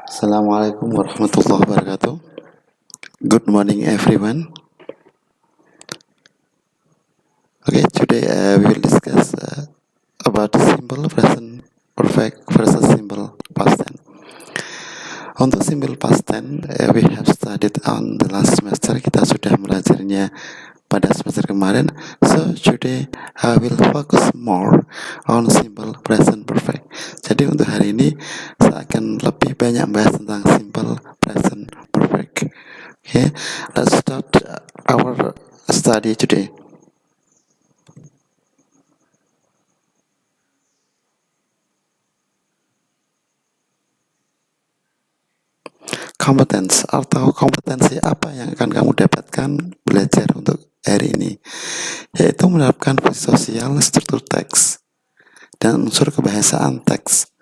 Assalamualaikum warahmatullahi wabarakatuh. Good morning, everyone. Okay, today we will discuss about simple present perfect versus simple past tense. Untuk simple past tense, we have studied on the last semester. Kita sudah belajarnya pada semester kemarin. So today I will focus more on simple present perfect. Jadi untuk hari ini saya akan lebih banyak bahas tentang simple present perfect. Okay, let's start our study today. Competence atau kompetensi apa yang akan kamu dapatkan belajar untuk hari ini, yaitu menerapkan fungsi sosial, struktur teks, dan unsur kebahasaan teks.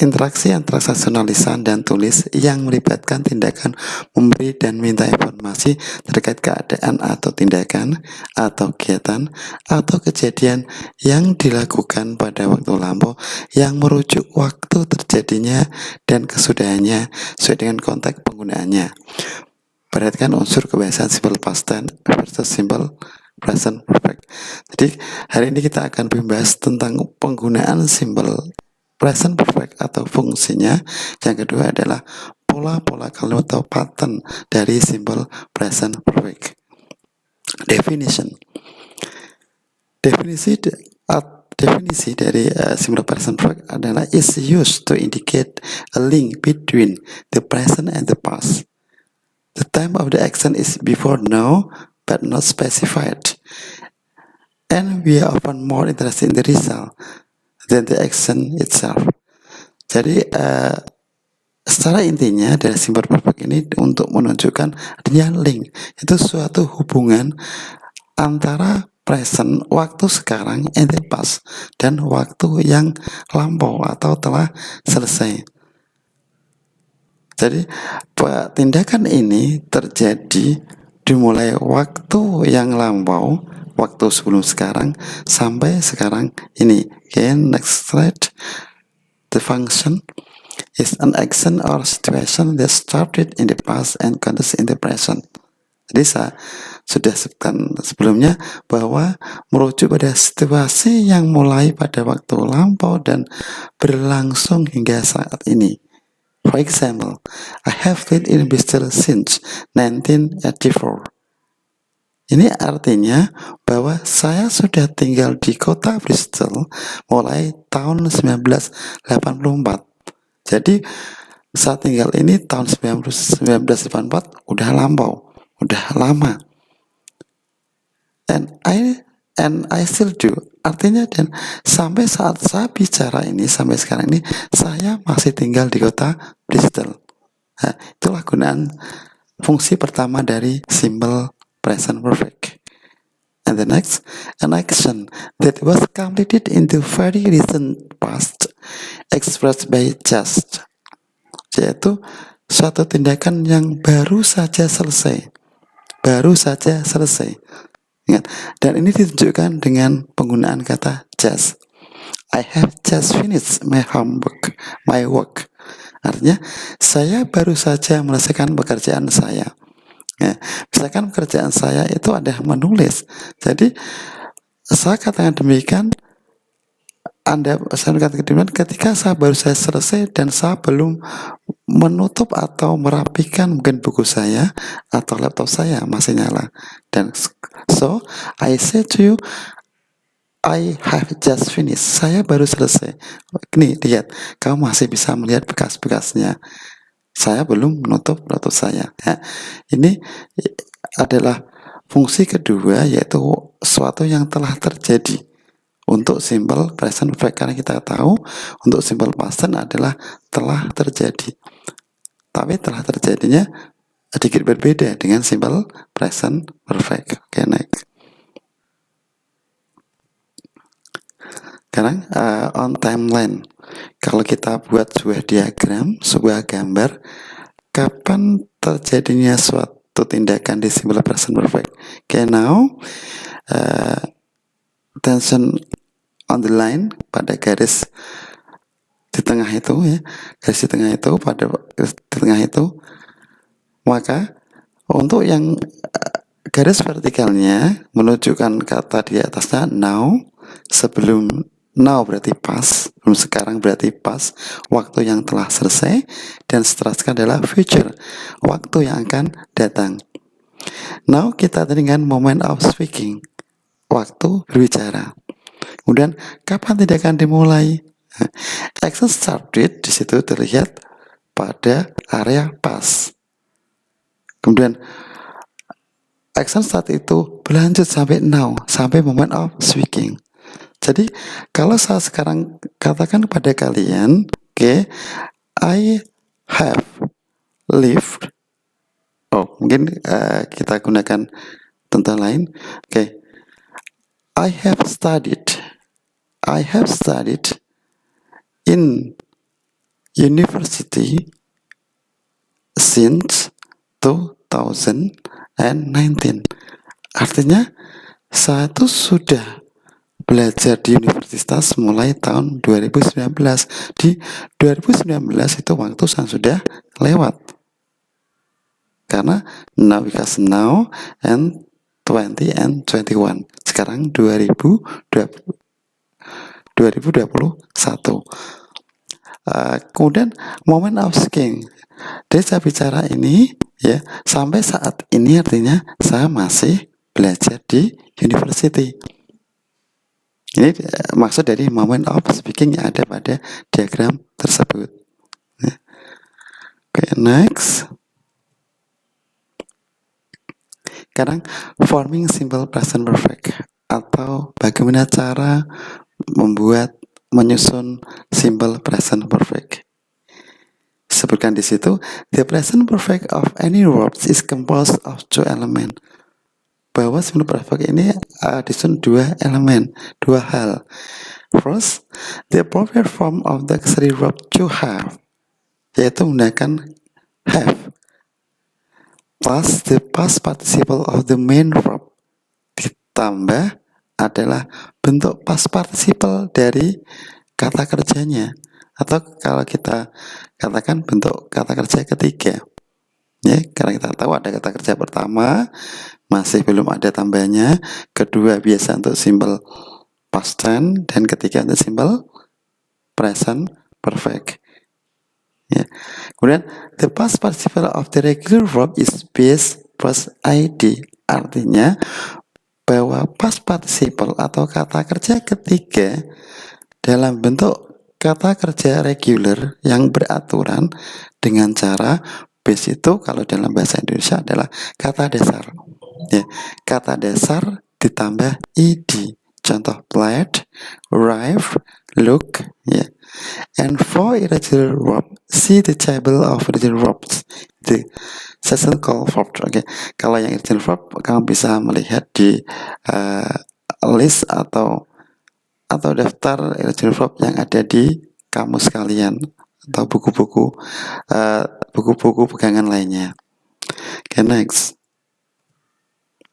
Interaksi antara transaksional lisan dan tulis yang melibatkan tindakan memberi dan minta informasi terkait keadaan atau tindakan atau kegiatan atau kejadian yang dilakukan pada waktu lampau yang merujuk waktu terjadinya dan kesudahannya sesuai dengan konteks penggunaannya. Perhatikan unsur kebahasaan simple past tense versus simple present perfect. Jadi hari ini kita akan membahas tentang penggunaan simple present perfect atau fungsinya. Yang kedua adalah pola-pola kalimat atau pattern dari simple present perfect. Definisi dari simple present perfect adalah is used to indicate a link between the present and the past. The time of the action is before now but not specified, and we are often more interested in the result than the action itself. Jadi secara intinya dari simple perfect ini untuk menunjukkan adanya link, itu suatu hubungan antara present, waktu sekarang, and the past, dan waktu yang lampau atau telah selesai. Jadi tindakan ini terjadi dimulai waktu yang lampau, waktu sebelum sekarang sampai sekarang ini. Okay, next slide. The function is an action or situation that started in the past and continues in the present. Jadi saya sudah sebutkan sebelumnya bahwa merujuk pada situasi yang mulai pada waktu lampau dan berlangsung hingga saat ini. For example, I have lived in Bristol since 1984. Ini artinya bahwa saya sudah tinggal di kota Bristol mulai tahun 1984. Jadi saat tinggal ini tahun 1984 udah lampau, udah lama. And I still do. Artinya dan sampai saat saya bicara ini, sampai sekarang ini saya masih tinggal di kota Bristol. Nah, itulah gunaan fungsi pertama dari simple present perfect. And the next, an action that was completed in the very recent past expressed by just, yaitu suatu tindakan yang baru saja selesai. Ingat, dan ini ditunjukkan dengan penggunaan kata just. I have just finished my work. Artinya, saya baru saja menyelesaikan pekerjaan saya. Ya, misalkan pekerjaan saya itu ada menulis. Jadi, saya katakan demikian, saya katakan demikian ketika saya baru saya selesai dan saya belum menutup atau merapikan mungkin buku saya atau laptop saya masih nyala. Dan so, I say to you, I have just finished. Saya baru selesai. Nih, lihat. Kamu masih bisa melihat bekas-bekasnya. Saya belum menutup laptop saya. Ya. Ini adalah fungsi kedua, yaitu sesuatu yang telah terjadi. Untuk simple present perfect, karena kita tahu untuk simple past tense adalah telah terjadi. Tapi telah terjadinya sedikit berbeda dengan simple present perfect. Okay, next. Sekarang on timeline. Kalau kita buat sebuah diagram, sebuah gambar, kapan terjadinya suatu tindakan di simple present perfect? Okay, now attention on the line, pada garis di tengah itu ya, garis di tengah itu, pada di tengah itu, maka untuk yang garis vertikalnya menunjukkan kata di atasnya now, sebelum now berarti pas, belum sekarang berarti pas, waktu yang telah selesai, dan setelah sekarang adalah future, waktu yang akan datang. Now kita dengan moment of speaking, waktu berbicara. Kemudian kapan tindakan dimulai? Action started di situ terlihat pada area pas. Kemudian action start itu berlanjut sampai now, sampai moment of speaking. Jadi kalau saya sekarang katakan kepada kalian, oke, I have lived. Oh, mungkin kita gunakan contoh lain. Oke, I have studied in university since 2019. Artinya saya itu sudah belajar di universitas mulai tahun 2019. Di 2019 itu waktu saya sudah lewat. Karena now because now and 20 and 21. Sekarang 2021. Kemudian moment of speaking. Dari saya bicara ini ya, sampai saat ini artinya saya masih belajar di university. Ini maksud dari moment of speaking yang ada pada diagram tersebut. Oke, next. Sekarang forming simple present perfect, atau bagaimana cara menyusun simple present perfect. Sebutkan di situ, the present perfect of any verbs is composed of two elements. Bahwa simple perfect ini disusun dua elemen, dua hal. First, the appropriate form of the auxiliary verb to have, yaitu menggunakan have, plus the past participle of the main verb, ditambah adalah bentuk past participle dari kata kerjanya, atau kalau kita katakan bentuk kata kerja ketiga ya, karena kita tahu ada kata kerja pertama masih belum ada tambahnya, kedua biasa untuk simple past tense, dan ketiga untuk simple present perfect ya. Kemudian the past participle of the regular verb is base plus id, artinya bahwa past participle atau kata kerja ketiga dalam bentuk kata kerja regular yang beraturan dengan cara base itu kalau dalam bahasa Indonesia adalah kata dasar ya, kata dasar ditambah id. Contoh played, arrive, look ya. And for irregular verb, see the table of irregular verbs, the session call verb. Oke, kalau yang irregular verb kamu bisa melihat di list atau daftar irregular verb yang ada di kamus kalian atau buku-buku pegangan lainnya. Oke, next.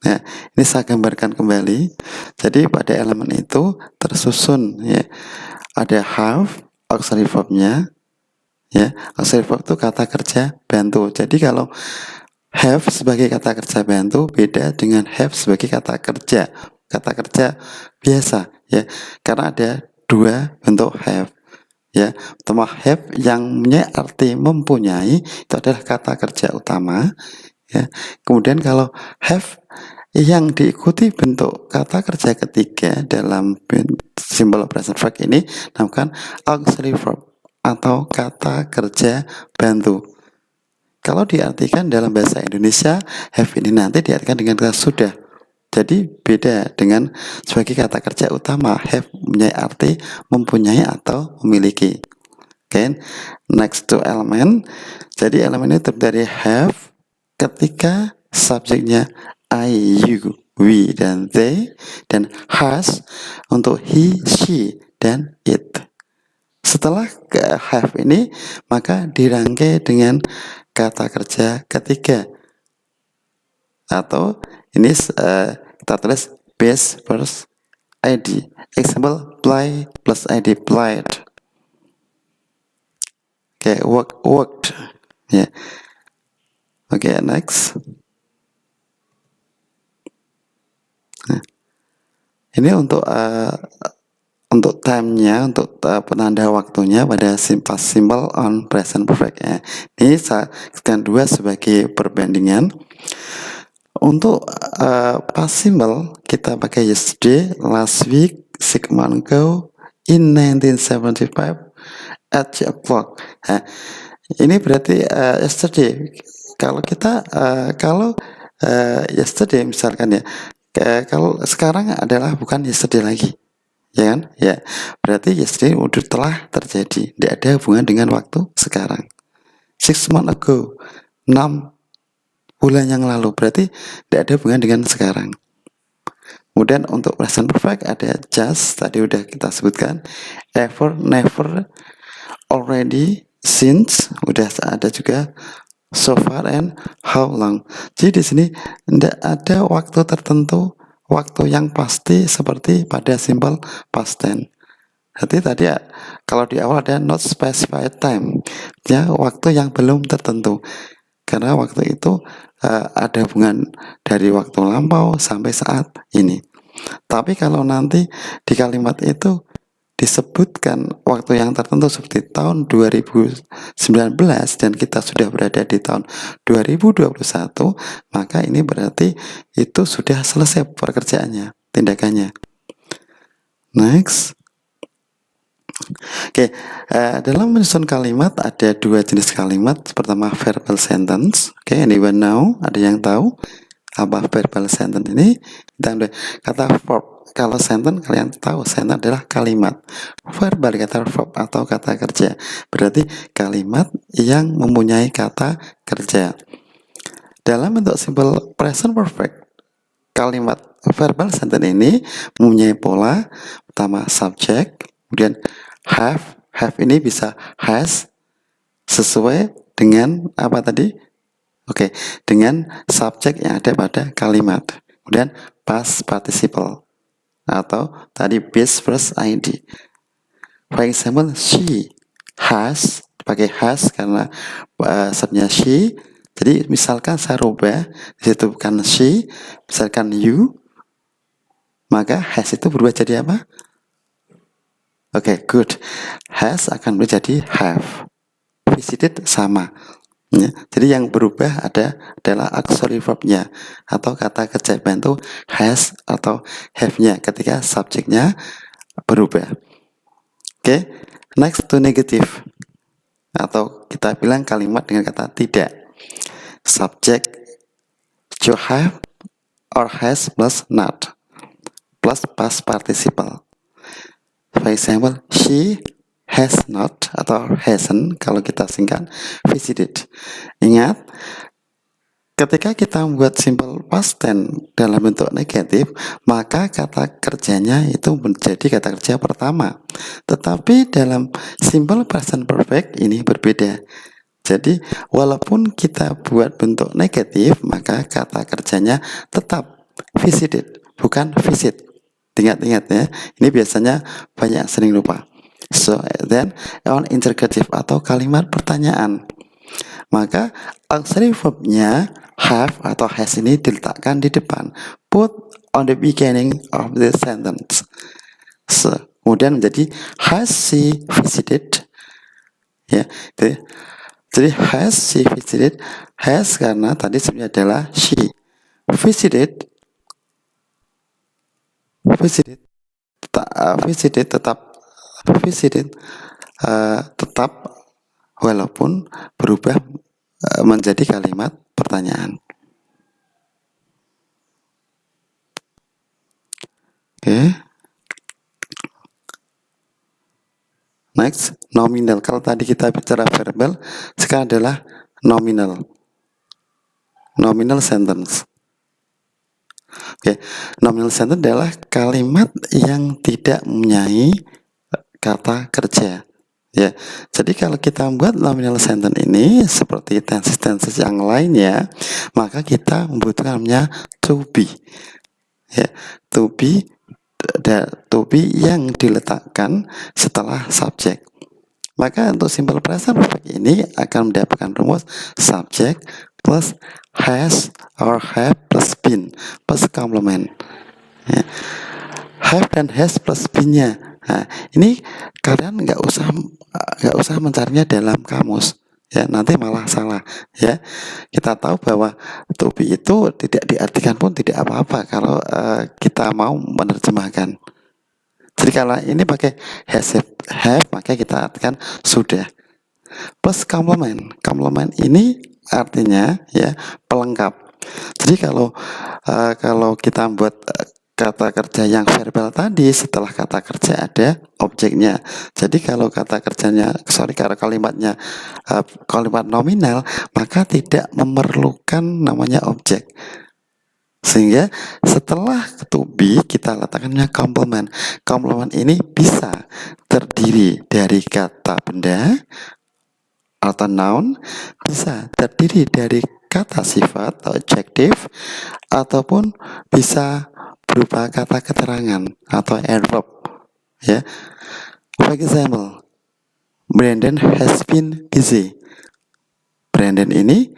Nah, ini saya gambarkan kembali. Jadi pada elemen itu tersusun ya, ada have auxiliary verbnya ya. Auxiliary verb itu kata kerja bantu. Jadi kalau have sebagai kata kerja bantu beda dengan have sebagai kata kerja biasa ya, karena ada dua bentuk have ya. Pertama, have yang punya arti mempunyai, itu adalah kata kerja utama ya. Kemudian kalau have yang diikuti bentuk kata kerja ketiga dalam simple present perfect ini namakan auxiliary verb atau kata kerja bantu. Kalau diartikan dalam bahasa Indonesia, have ini nanti diartikan dengan kata sudah. Jadi beda dengan sebagai kata kerja utama, have mempunyai arti mempunyai atau memiliki. Oke, next to element. Jadi elemen ini terdiri dari have ketika subjeknya I, you, we, dan they, dan has untuk he, she, dan it. Setelah have ini, maka dirangkai dengan kata kerja ketiga, atau ini kita tulis base plus id. Example, play plus id, played. Oke, worked. Ya. Oke, next. Nah, ini untuk time-nya, untuk penanda waktunya pada past simple on present perfect ya. Ini saya sekian dua sebagai perbandingan. Untuk past simple kita pakai yesterday, last week, 6 months ago, in 1975, at 3 o'clock. Nah, ini berarti yesterday. Kalau kita yesterday misalkan ya, kalau sekarang adalah bukan yesterday lagi, ya kan? Ya, berarti yesterday udah telah terjadi, tidak ada hubungan dengan waktu sekarang. 6 months ago, 6 bulan yang lalu, berarti tidak ada hubungan dengan sekarang. Kemudian untuk present perfect ada just, tadi udah kita sebutkan, ever, never, already, since, udah ada juga so far and how long. Jadi di sini tidak ada waktu tertentu, waktu yang pasti seperti pada simple past tense. Jadi tadi ya, kalau di awal ada not specified time, ya waktu yang belum tertentu. Karena waktu itu ada hubungan dari waktu lampau sampai saat ini. Tapi kalau nanti di kalimat itu disebutkan waktu yang tertentu seperti tahun 2019 dan kita sudah berada di tahun 2021, maka ini berarti itu sudah selesai pekerjaannya, tindakannya. Next. Oke, dalam menyusun kalimat ada dua jenis kalimat. Pertama verbal sentence. Oke, anyone know? Ada yang tahu apa verbal sentence ini? Dan kata verb. Kalau sentence kalian tahu sentence adalah kalimat. Verbal kata verb atau kata kerja. Berarti kalimat yang mempunyai kata kerja. Dalam bentuk simple present perfect, kalimat verbal sentence ini mempunyai pola pertama subject, kemudian have ini bisa has sesuai dengan apa tadi? Oke, dengan subjek yang ada pada kalimat. Kemudian past participle atau tadi base plus id. For example, she has, pakai has karena subnya she. Jadi misalkan saya rubah disitu bukan she, misalkan you, maka has itu berubah jadi apa? Oke, good. Has akan menjadi have. Visited sama. Ya, jadi yang berubah adalah auxiliary verbnya atau kata kerja bantu has atau have-nya ketika subjeknya berubah. Oke, next to negative atau kita bilang kalimat dengan kata tidak. Subject to have or has plus not plus past participle. For example, she has not atau hasn't kalau kita singkat visited. Ingat, ketika kita membuat simple past tense dalam bentuk negatif, maka kata kerjanya itu menjadi kata kerja pertama. Tetapi dalam simple present perfect ini berbeda. Jadi walaupun kita buat bentuk negatif, maka kata kerjanya tetap visited, bukan visit. Ingat-ingat ya, ini biasanya banyak sering lupa. So then on interrogative atau kalimat pertanyaan, maka auxiliary verbnya have atau has ini diletakkan di depan, put on the beginning of the sentence. So, kemudian menjadi has she visited, ya. Jadi has she visited, has karena tadi sebenarnya adalah she, visited tetap walaupun berubah menjadi kalimat pertanyaan. Oke. Next, nominal. Kalau tadi kita bicara verbal, sekarang adalah nominal. Nominal sentence. Oke, nominal sentence adalah kalimat yang tidak mempunyai kata kerja. Ya, jadi kalau kita membuat nominal sentence ini seperti tenses yang lainnya, maka kita membutuhkan namanya to be. Ya, to be yang diletakkan setelah subjek. Maka untuk simple present perfect ini akan mendapatkan rumus subject plus has or have plus been plus complement. Ya. Have dan has plus been-nya. Nah, ini kalian nggak usah mencarinya dalam kamus, ya, nanti malah salah, ya. Kita tahu bahwa to be itu tidak diartikan pun tidak apa-apa kalau kita mau menerjemahkan. Jadi kalau ini pakai has, have, maka kita artikan sudah. Plus complement. Complement ini artinya ya pelengkap. Jadi kalau kita buat kata kerja yang verbal tadi, setelah kata kerja ada objeknya. Jadi kalau kalau kalimatnya kalimat nominal, maka tidak memerlukan namanya objek. Sehingga setelah to be kita letakkannya complement. Complement ini bisa terdiri dari kata benda atau noun, bisa terdiri dari kata sifat atau adjektif, ataupun bisa berupa kata keterangan atau adverb, ya. For example, Brandon has been busy. Brandon ini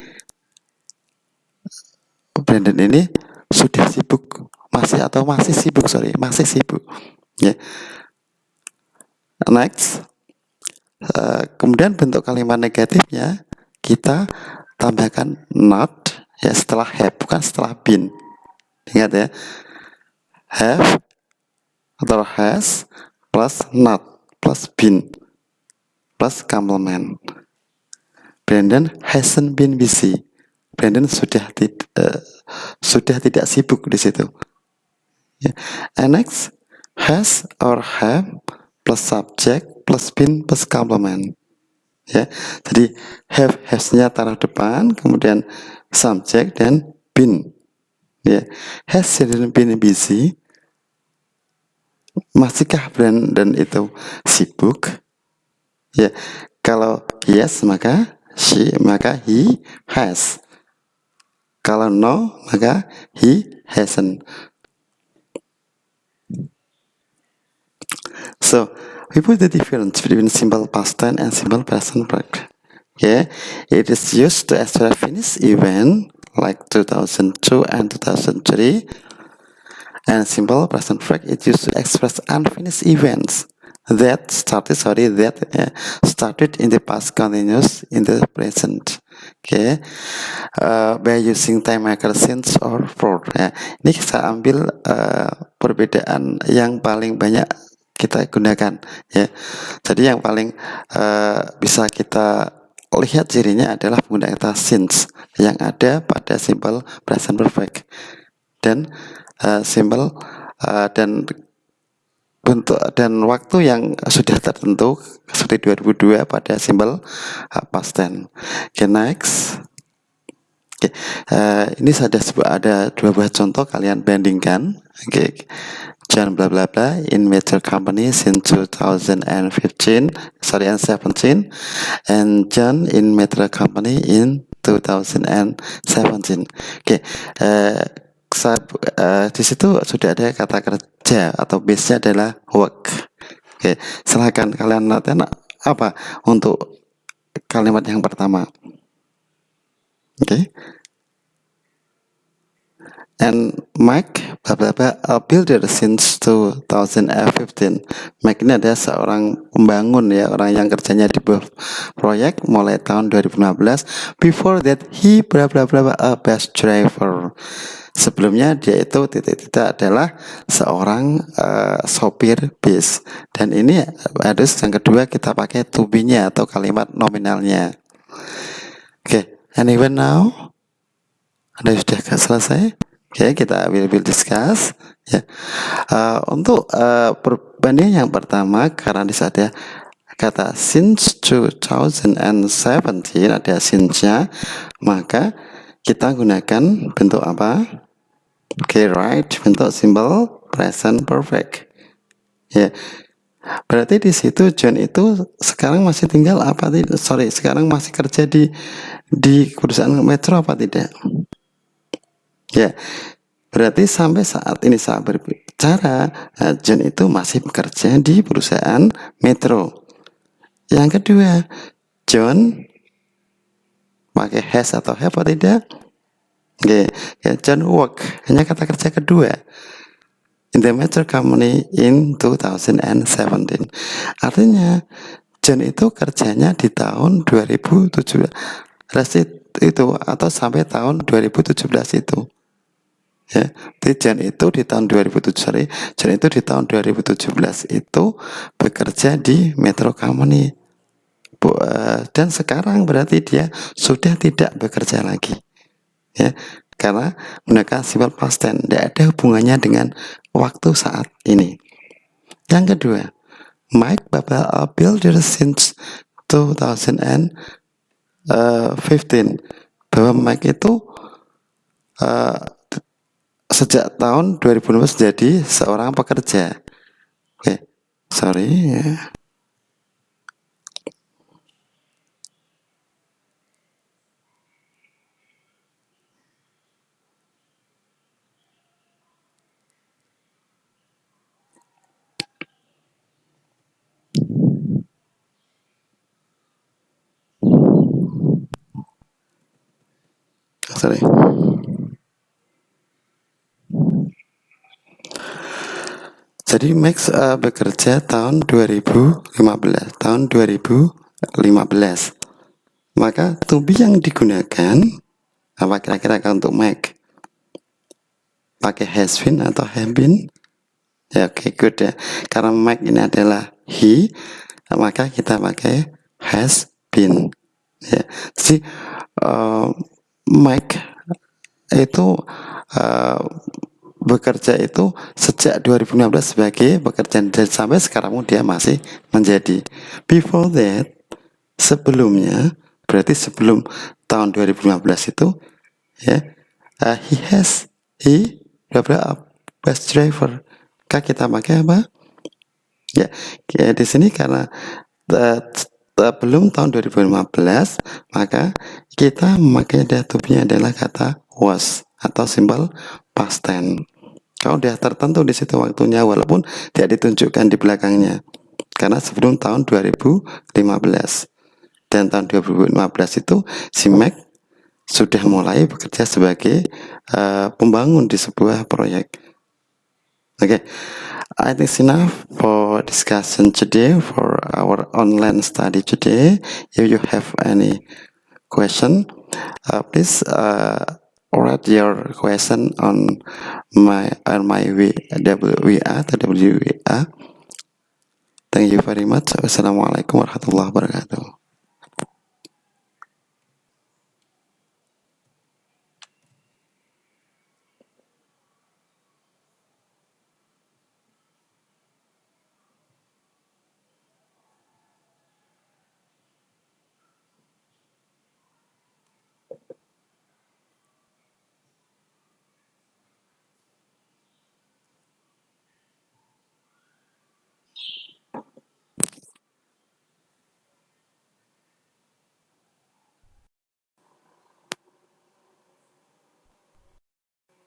sudah sibuk, masih sibuk, ya. Next, kemudian bentuk kalimat negatifnya kita tambahkan not, ya, setelah have, bukan setelah been. Ingat, ya, have atau has plus not plus been plus complement. Brandon hasn't been busy. Brandon sudah tidak sibuk di situ. Ya. And next, has or have plus subject plus been plus complement. Ya, jadi has-nya taruh depan, kemudian subject dan been. Ya, has been busy. Masihkah Brandon itu sibuk? Ya, kalau yes maka he has. Kalau no maka he hasn't. So we put the difference between simple past tense and simple present perfect. Okay, it is used to express finished event like 2002 and 2003. And simple present perfect is used to express unfinished events that started in the past continuous in the present. Okay, by using time marker since or for. Ya. Ini kita ambil perbedaan yang paling banyak kita gunakan, ya. Jadi yang paling bisa kita lihat cirinya adalah penggunaan kata since yang ada pada simple present perfect dan simple dan bentuk dan waktu yang sudah tertentu seperti 2002 pada simple past tense. Okay, next. Okay. Ini ada dua buah contoh, kalian bandingkan. Okay. John bla bla bla in major company since 2015 and 17, and John in major company in 2017. Okay. Di situ sudah ada kata kerja atau base-nya adalah work. Oke, silakan kalian latihan apa untuk kalimat yang pertama. Oke. And Mike bla bla bla a builder since 2015. Mike ini adalah seorang pembangun, ya, orang yang kerjanya di proyek mulai tahun 2015. Before that he bla bla bla a bus driver. Sebelumnya dia itu adalah seorang sopir bis. Dan ini harus yang kedua kita pakai to be-nya atau kalimat nominalnya. Oke, anyone now? Anda sudah selesai? Oke, kita will discuss, ya. Untuk perbandingan yang pertama, karena di sana ada kata since 2017 ada since-nya, maka kita gunakan bentuk apa? Oke, right, bentuk simple present perfect. Ya. Berarti di situ John itu sekarang masih tinggal apa tidak? Sekarang masih kerja di perusahaan Metro apa tidak? Ya. Berarti sampai saat ini saat berbicara, John itu masih bekerja di perusahaan Metro. Yang kedua, John pakai has atau have atau tidak? Oke, John work, hanya kata kerja kedua. In the major company in 2017. Artinya, John itu kerjanya di tahun 2017 itu atau sampai tahun 2017 itu. Ya, John itu di tahun 2007, John itu di tahun 2017 itu bekerja di Metro Company. Dan sekarang berarti dia sudah tidak bekerja lagi. Ya, karena menggunakan simple past tense, tidak ada hubungannya dengan waktu saat ini. Yang kedua, Mike Babel a builder since 2015. Bahwa Mike itu sejak tahun 2015 jadi seorang pekerja. Oke, sorry. Sorry. Jadi Max bekerja tahun 2015. Tahun 2015. Maka to be yang digunakan apa kira-kira untuk Max? Pakai has been atau have been? Ya, oke, good ya. Karena Max ini adalah he, maka kita pakai has been. Ya. Jadi Mike itu bekerja itu sejak 2016 sebagai pekerjaan dan sampai sekarang dia masih menjadi. Before that, sebelumnya, berarti sebelum tahun 2015 itu, ya, he a bus driver. Kak kita pakai apa? Ya, di sini karena belum tahun 2015, maka kita memakai datubnya adalah kata was atau simple past tense. Kalau udah tertentu di situ waktunya walaupun tidak ditunjukkan di belakangnya. Karena sebelum tahun 2015 dan tahun 2015 itu si Mac sudah mulai bekerja sebagai pembangun di sebuah proyek. Okay, I think it's enough for discussion today for our online study today. If you have any question, please write your question on my WA. Thank you very much. Wassalamualaikum warahmatullahi wabarakatuh.